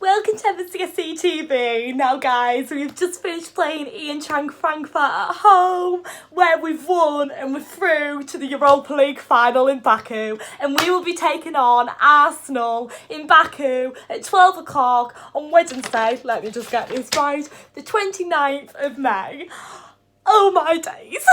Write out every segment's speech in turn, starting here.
Welcome to MCSC TV. Now guys, we've just finished playing Eintracht Frankfurt at home, where we've won and we're through to the Europa League final in Baku, and we will be taking on Arsenal in Baku at 12 o'clock on Wednesday, let me just get this right, the 29th of May. Oh my days,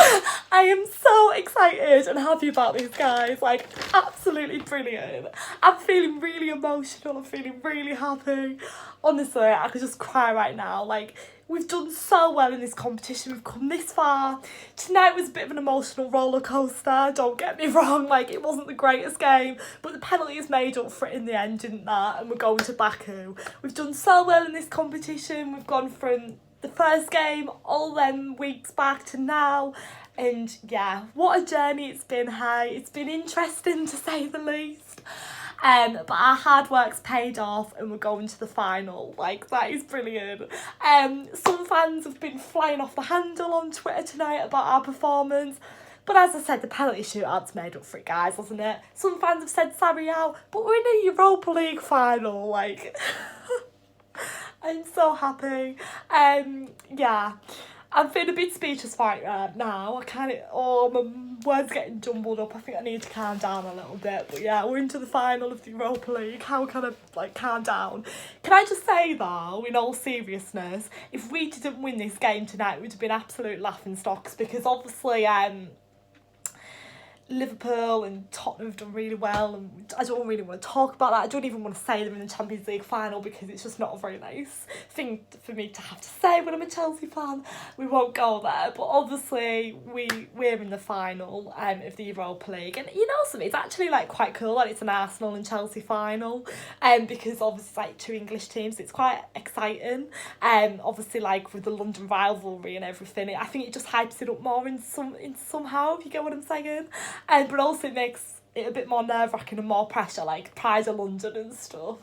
I am so excited and happy about this, guys, like absolutely brilliant. I'm feeling really emotional, I'm feeling really happy. Honestly, I could just cry right now. Like, we've done so well in this competition, we've come this far. Tonight was a bit of an emotional roller coaster, don't get me wrong, like it wasn't the greatest game, but the penalties made up for it in the end, didn't that? And we're going to Baku. We've done so well in this competition, we've gone from the first game all them weeks back to now, and yeah, what a journey it's been. Hey, it's been interesting to say the least, but our hard work's paid off and we're going to the final. Like, that is brilliant. Some fans have been flying off the handle on Twitter tonight about our performance, but as I said, the penalty shootout's made up for it, guys, wasn't it? Some fans have said sorry out, but we're in a Europa League final, like I'm so happy. Yeah, I'm feeling a bit speechless right now. I can't, my words getting jumbled up. I think I need to calm down a little bit. But yeah, we're into the final of the Europa League. How can I like calm down? Can I just say though, in all seriousness, if we didn't win this game tonight, we'd have been absolute laughing stocks, because obviously Liverpool and Tottenham have done really well, and I don't really want to talk about that. I don't even want to say them in the Champions League final because it's just not a very nice thing for me to have to say when I'm a Chelsea fan. We won't go there, but obviously we're in the final of the Europa League, and you know something, it's actually like quite cool that it's an Arsenal and Chelsea final, because obviously it's like two English teams, it's quite exciting. Obviously like with the London rivalry and everything, I think it just hypes it up more in somehow, if you get what I'm saying. But also it makes it a bit more nerve-wracking and more pressure, like Pride of London and stuff.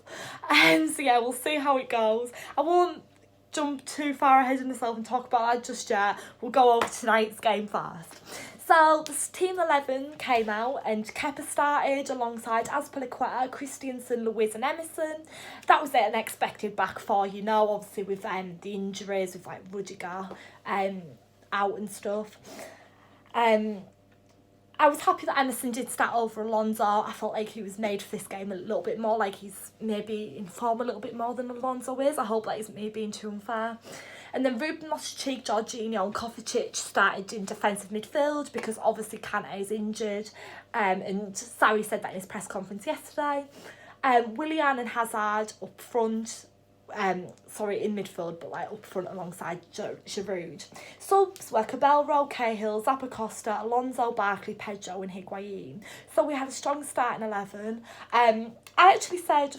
So yeah, we'll see how it goes. I won't jump too far ahead of myself and talk about that just yet. We'll go over tonight's game first. So the team 11 came out and Kepa started alongside Azpilicueta, Christensen, Luiz and Emerson. That was an expected back four, you know, obviously with the injuries, with like Rudiger out and stuff. I was happy that Emerson did start over Alonso. I felt like he was made for this game a little bit more, like he's maybe in form a little bit more than Alonso is. I hope that isn't me being too unfair. And then Ruben Loftus-Cheek, Jorginho and Kovacic started in defensive midfield because obviously Kante is injured. And Sarri said that in his press conference yesterday. Willian and Hazard up front. In midfield, but like up front alongside Giroud. Subs were Cabello, Cahill, Zappacosta, Alonso, Barkley, Pedro and Higuain. So we had a strong start in 11. I actually said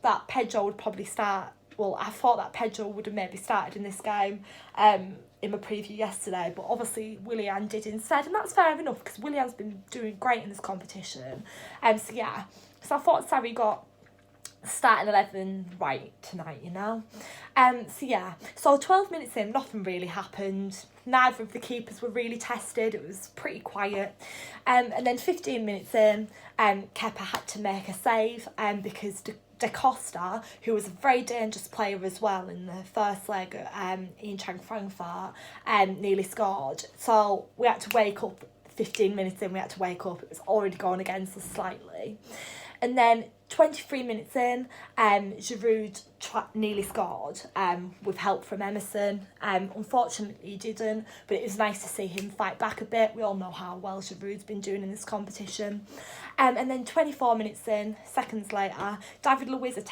that Pedro would probably start. Well, I thought that Pedro would have maybe started in this game in my preview yesterday, but obviously Willian did instead, and that's fair enough because Willian's been doing great in this competition. So yeah, so I thought Sarri got starting 11 right tonight, you know. So yeah, so 12 minutes in, nothing really happened. Neither of the keepers were really tested. It was pretty quiet. And then 15 minutes in, Kepa had to make a save because Da Costa, who was a very dangerous player as well in the first leg at Eintracht Frankfurt, nearly scored. So we had to wake up 15 minutes in, we had to wake up. It was already going against us slightly. And then 23 minutes in, Giroud nearly scored with help from Emerson. Unfortunately, he didn't, but it was nice to see him fight back a bit. We all know how well Giroud's been doing in this competition. And then 24 minutes in, seconds later, David Luiz was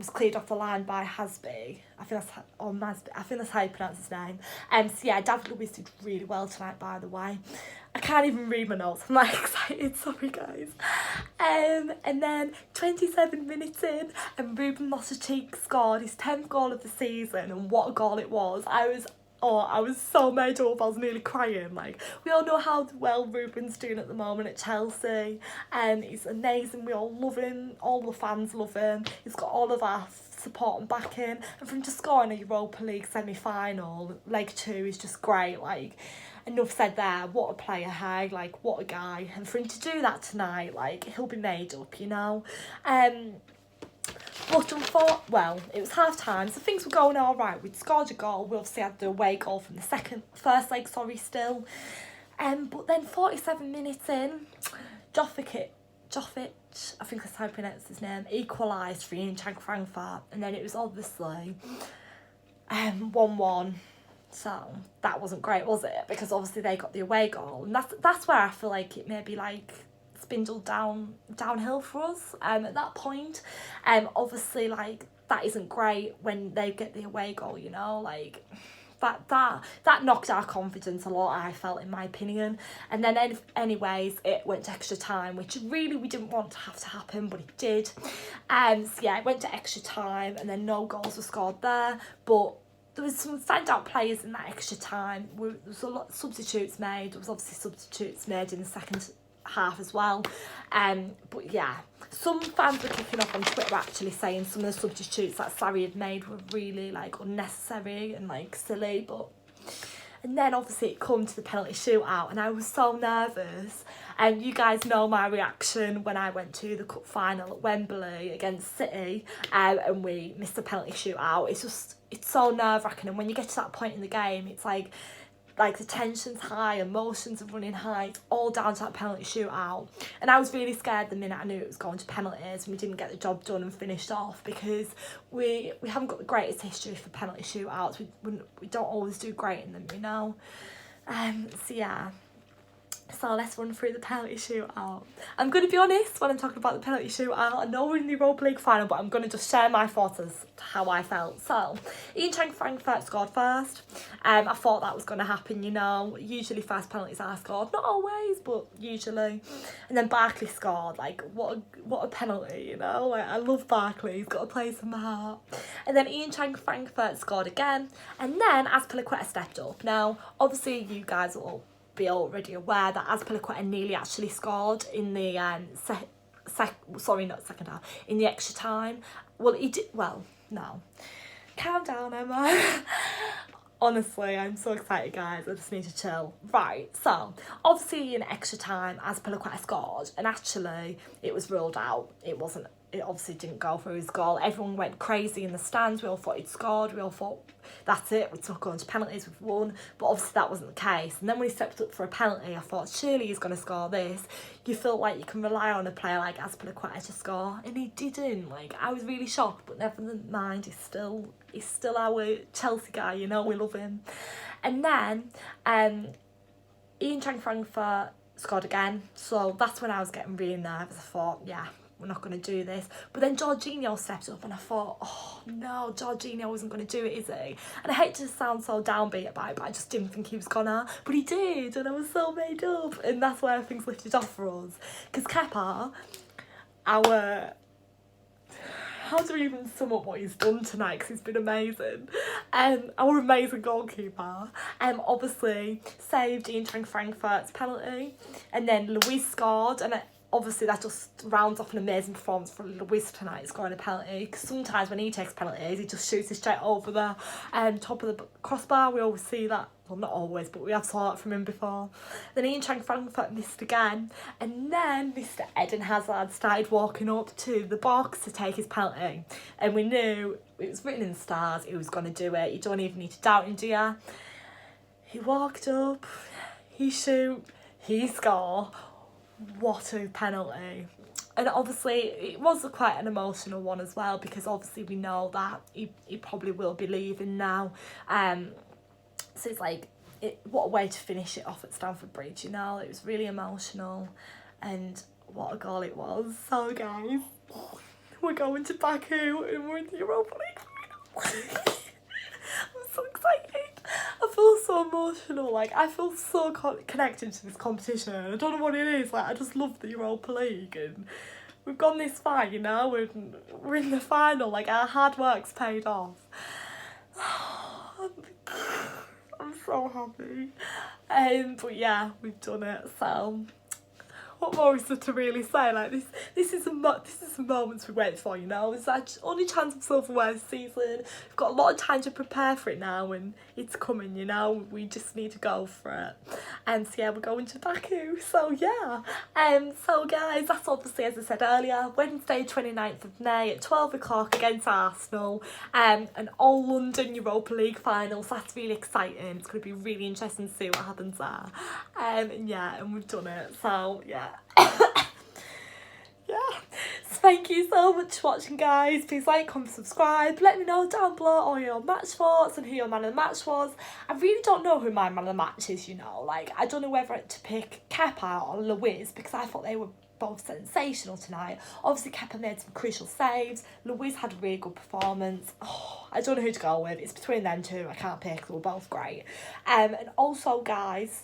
cleared off the line by Hasby. I think that's how you pronounce his name. So yeah, David Luiz did really well tonight, by the way. I can't even read my notes, I'm like excited, sorry guys. And then 27 minutes in, and Ruben Loftus-Cheek scored his 10th goal of the season, and what a goal it was. I was so made up, I was nearly crying. Like, we all know how well Ruben's doing at the moment at Chelsea, and he's amazing, we all love him, all the fans love him, he's got all of our support and backing, and from just scoring a Europa League semi-final, leg 2 is just great, like, enough said there. What a player, hey, like, what a guy. And for him to do that tonight, like, he'll be made up, you know. But well, it was half time, so things were going all right. We'd scored a goal. We obviously had the away goal from the first leg, still. But then 47 minutes in, Jovic, I think that's how I pronounce his name, equalised for Eintracht Frankfurt, and then it was obviously 1-1. So that wasn't great, was it? Because obviously they got the away goal, and that's where I feel like it maybe like spindled downhill for us at that point. Obviously, like, that isn't great when they get the away goal, you know, like that knocked our confidence a lot, I felt, in my opinion. And then anyways, it went to extra time, which really we didn't want to have to happen, but it did. So yeah, it went to extra time, and then no goals were scored there, but there was some standout players in that extra time. There was a lot of substitutes made. There was obviously substitutes made in the second half as well. But yeah, some fans were kicking off on Twitter actually saying some of the substitutes that Sarri had made were really like unnecessary and like silly. And then obviously it come to the penalty shootout, and I was so nervous. And you guys know my reaction when I went to the cup final at Wembley against City, and we missed the penalty shootout. It's so nerve-wracking, and when you get to that point in the game, it's like the tension's high, emotions are running high, it's all down to that penalty shootout. And I was really scared the minute I knew it was going to penalties and we didn't get the job done and finished off, because we haven't got the greatest history for penalty shootouts. We don't always do great in them, you know. So yeah. So let's run through the penalty shootout. I'm going to be honest when I'm talking about the penalty shootout. I know we're in the Europa League final, but I'm going to just share my thoughts as to how I felt. So, Eintracht Frankfurt scored first. I thought that was going to happen, you know. Usually first penalties are scored. Not always, but usually. And then Barkley scored. Like, what a penalty, you know. Like, I love Barkley. He's got a place in my heart. And then Eintracht Frankfurt scored again. And then Azpilicueta stepped up. Now, obviously, you guys will be already aware that Azpilicueta nearly actually scored in the in the extra time. Well, he did. Well, no, calm down, Emma. Honestly, I'm so excited, guys. I just need to chill. Right, so obviously in extra time, Azpilicueta scored, and actually it was ruled out. It obviously didn't go for his goal. Everyone went crazy in the stands. We all thought he'd scored. We all thought, that's it, we're not going to penalties, we've won. But obviously that wasn't the case. And then when he stepped up for a penalty, I thought, surely he's going to score this. You feel like you can rely on a player like Azpilicueta to score, and he didn't. Like, I was really shocked, but never mind, he's still our Chelsea guy, you know, we love him. And then Eintracht Frankfurt scored again, so that's when I was getting really nervous. I thought, yeah, we're not going to do this. But then Jorginho stepped up, and I thought, oh no, Jorginho isn't going to do it, is he? And I hate to sound so downbeat about it, but I just didn't think he was gonna. But he did, and I was so made up. And that's where things lifted off for us. Because Kepa, how do we even sum up what he's done tonight? Because he's been amazing. Our amazing goalkeeper obviously saved Eintracht Frankfurt's penalty, and then Luis scored, and obviously that just rounds off an amazing performance for Luis tonight, scoring a penalty. Because sometimes when he takes penalties, he just shoots it straight over the top of the crossbar. We always see that. Well, not always, but we have saw that from him before. Then Eintracht Frankfurt missed again, and then Mr. Eden Hazard started walking up to the box to take his penalty, and we knew it was written in the stars he was going to do it. You don't even need to doubt him, do you? He walked up, he shoot, he score. What a penalty. And obviously it was quite an emotional one as well, because obviously we know that he probably will be leaving now. So it's like, what a way to finish it off at Stamford Bridge, you know. It was really emotional, and what a goal it was. So guys, we're going to Baku and we're in the Europa League final. I'm so excited. I feel so emotional. Like, I feel so connected to this competition. I don't know what it is. Like, I just love the Europa League, and we've gone this far, you know. We're in the final. Like, our hard work's paid off. I'm so happy. But yeah, we've done it. So what more is there to really say? Like this is the moments we wait for, you know. It's our only chance of silverware this season. We've got a lot of time to prepare for it now, and it's coming, you know. We just need to go for it. And so yeah, we're going to Baku. So yeah. So guys, that's obviously, as I said earlier, Wednesday 29th of May at 12 o'clock against Arsenal. An all London Europa League final. So that's really exciting. It's going to be really interesting to see what happens there. And yeah, and we've done it. So yeah. Yeah. So thank you so much for watching, guys. Please like, comment, subscribe. Let me know down below all your match thoughts and who your man of the match was. I really don't know who my man of the match is, you know. Like, I don't know whether to pick Kepa or Luiz, because I thought they were both sensational tonight. Obviously, Kepa made some crucial saves. Luiz had a really good performance. Oh, I don't know who to go with. It's between them two. I can't pick. They were both great. And also, guys,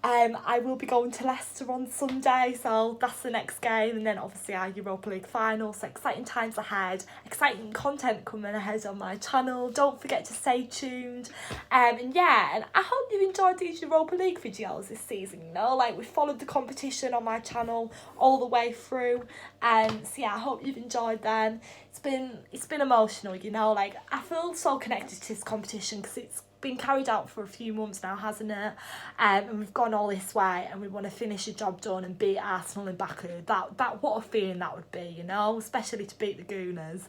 I will be going to Leicester on Sunday, so that's the next game, and then obviously our Europa League final. So exciting times ahead, exciting content coming ahead on my channel. Don't forget to stay tuned. And I hope you enjoyed these Europa League videos this season, you know, like we followed the competition on my channel all the way through. So yeah, I hope you've enjoyed them. It's been emotional, you know, like I feel so connected to this competition because it's been carried out for a few months now, hasn't it? And we've gone all this way, and we want to finish the job done and beat Arsenal in Baku. That what a feeling that would be, you know, especially to beat the Gunners.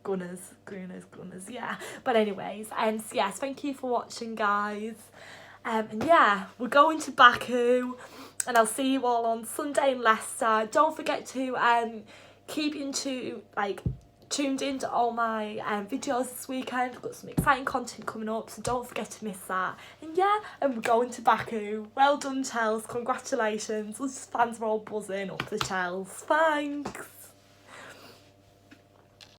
Gunners, yeah. But anyways, so yes, thank you for watching, guys. And yeah, we're going to Baku, and I'll see you all on Sunday in Leicester. Don't forget to keep tuned in to all my videos this weekend. I've got some exciting content coming up, so don't forget to miss that. And yeah, and we're going to Baku. Well done, Chels. Congratulations. Us fans are all buzzing up the Chels. Thanks.